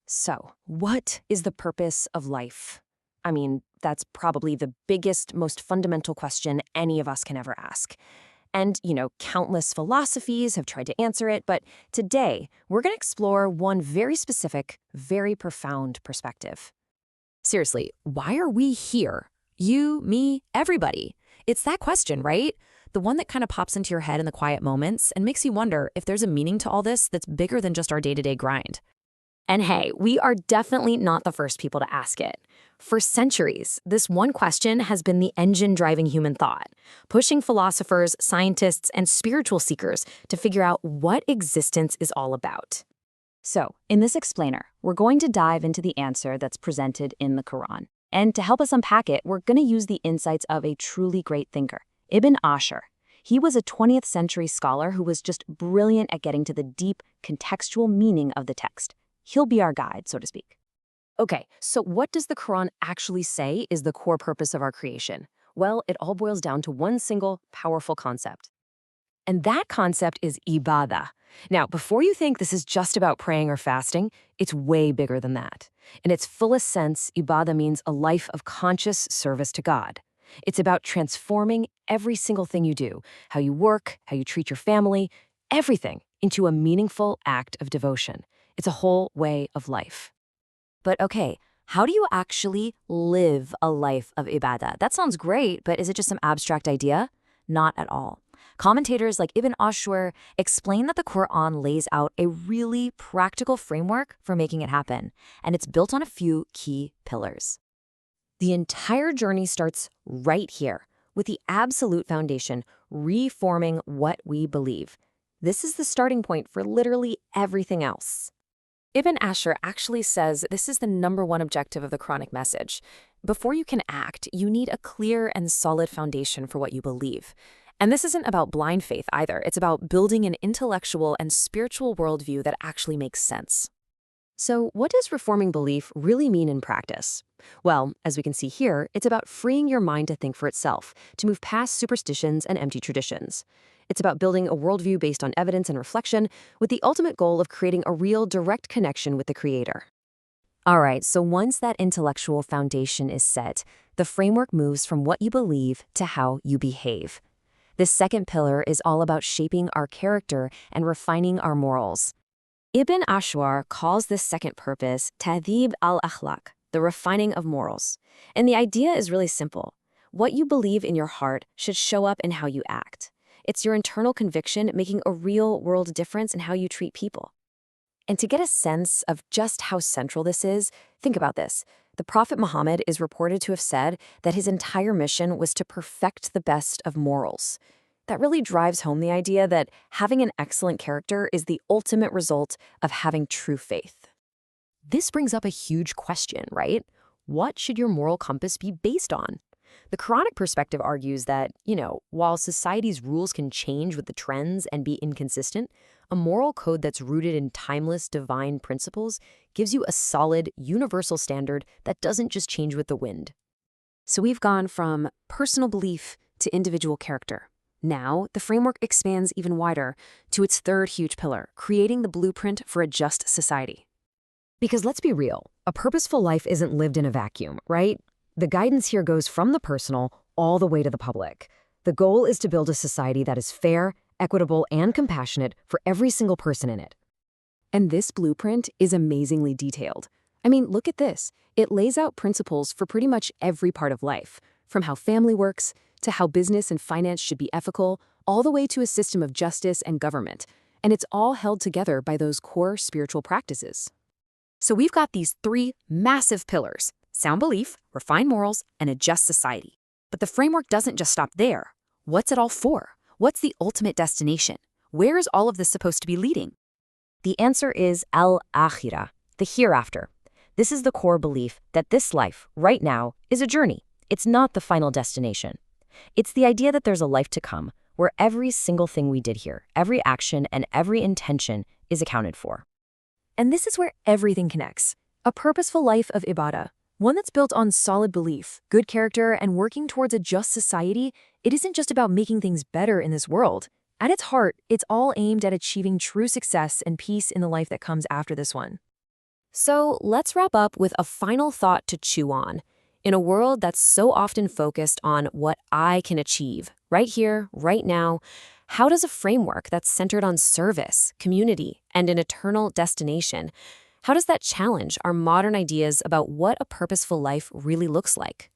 So, what is the purpose of life? I mean, that's probably the biggest, most fundamental question any of us can ever ask. And, countless philosophies have tried to answer it, but today we're going to explore one very specific, very profound perspective. Seriously, why are we here? You, me, everybody. It's that question, right? The one that kind of pops into your head in the quiet moments and makes you wonder if there's a meaning to all this that's bigger than just our day-to-day grind. And hey, we are definitely not the first people to ask it. For centuries, this one question has been the engine driving human thought, pushing philosophers, scientists, and spiritual seekers to figure out what existence is all about. So, in this explainer, we're going to dive into the answer that's presented in the Quran. And to help us unpack it, we're going to use the insights of a truly great thinker, Ibn Ashur. He was a 20th century scholar who was just brilliant at getting to the deep, contextual meaning of the text. He'll be our guide, so to speak. Okay, so what does the Quran actually say is the core purpose of our creation? Well, it all boils down to one single, powerful concept. And that concept is ibadah. Now, before you think this is just about praying or fasting, it's way bigger than that. In its fullest sense, ibadah means a life of conscious service to God. It's about transforming every single thing you do, how you work, how you treat your family, everything into a meaningful act of devotion. It's a whole way of life. But okay, how do you actually live a life of ibadah? That sounds great, but is it just some abstract idea? Not at all. Commentators like Ibn Ashur explain that the Quran lays out a really practical framework for making it happen, and it's built on a few key pillars. The entire journey starts right here, with the absolute foundation, reforming what we believe. This is the starting point for literally everything else. Ibn Ashur actually says this is the #1 objective of the Quranic message. Before you can act, you need a clear and solid foundation for what you believe. And this isn't about blind faith either. It's about building an intellectual and spiritual worldview that actually makes sense. So, what does reforming belief really mean in practice? Well, as we can see here, it's about freeing your mind to think for itself, to move past superstitions and empty traditions. It's about building a worldview based on evidence and reflection, with the ultimate goal of creating a real, direct connection with the Creator. All right, so once that intellectual foundation is set, the framework moves from what you believe to how you behave. This second pillar is all about shaping our character and refining our morals. Ibn Ashur calls this second purpose tahdhib al-akhlaq, the refining of morals. And the idea is really simple. What you believe in your heart should show up in how you act. It's your internal conviction making a real-world difference in how you treat people. And to get a sense of just how central this is, think about this. The Prophet Muhammad is reported to have said that his entire mission was to perfect the best of morals. That really drives home the idea that having an excellent character is the ultimate result of having true faith. This brings up a huge question, right? What should your moral compass be based on? The Quranic perspective argues that, while society's rules can change with the trends and be inconsistent, a moral code that's rooted in timeless divine principles gives you a solid, universal standard that doesn't just change with the wind. So we've gone from personal belief to individual character. Now, the framework expands even wider to its third huge pillar, creating the blueprint for a just society. Because let's be real, a purposeful life isn't lived in a vacuum, right? The guidance here goes from the personal all the way to the public. The goal is to build a society that is fair, equitable, and compassionate for every single person in it. And this blueprint is amazingly detailed. I mean, look at this. It lays out principles for pretty much every part of life, from how family works to how business and finance should be ethical, all the way to a system of justice and government. And it's all held together by those core spiritual practices. So we've got these 3 massive pillars: sound belief, refined morals, and a just society. But the framework doesn't just stop there. What's it all for? What's the ultimate destination? Where is all of this supposed to be leading? The answer is al-akhirah, the hereafter. This is the core belief that this life, right now, is a journey. It's not the final destination. It's the idea that there's a life to come, where every single thing we did here, every action and every intention is accounted for. And this is where everything connects. A purposeful life of ibadah, one that's built on solid belief, good character, and working towards a just society. It isn't just about making things better in this world. At its heart, it's all aimed at achieving true success and peace in the life that comes after this one. So let's wrap up with a final thought to chew on. In a world that's so often focused on what I can achieve, right here, right now, how does a framework that's centered on service, community, and an eternal destination, how does that challenge our modern ideas about what a purposeful life really looks like?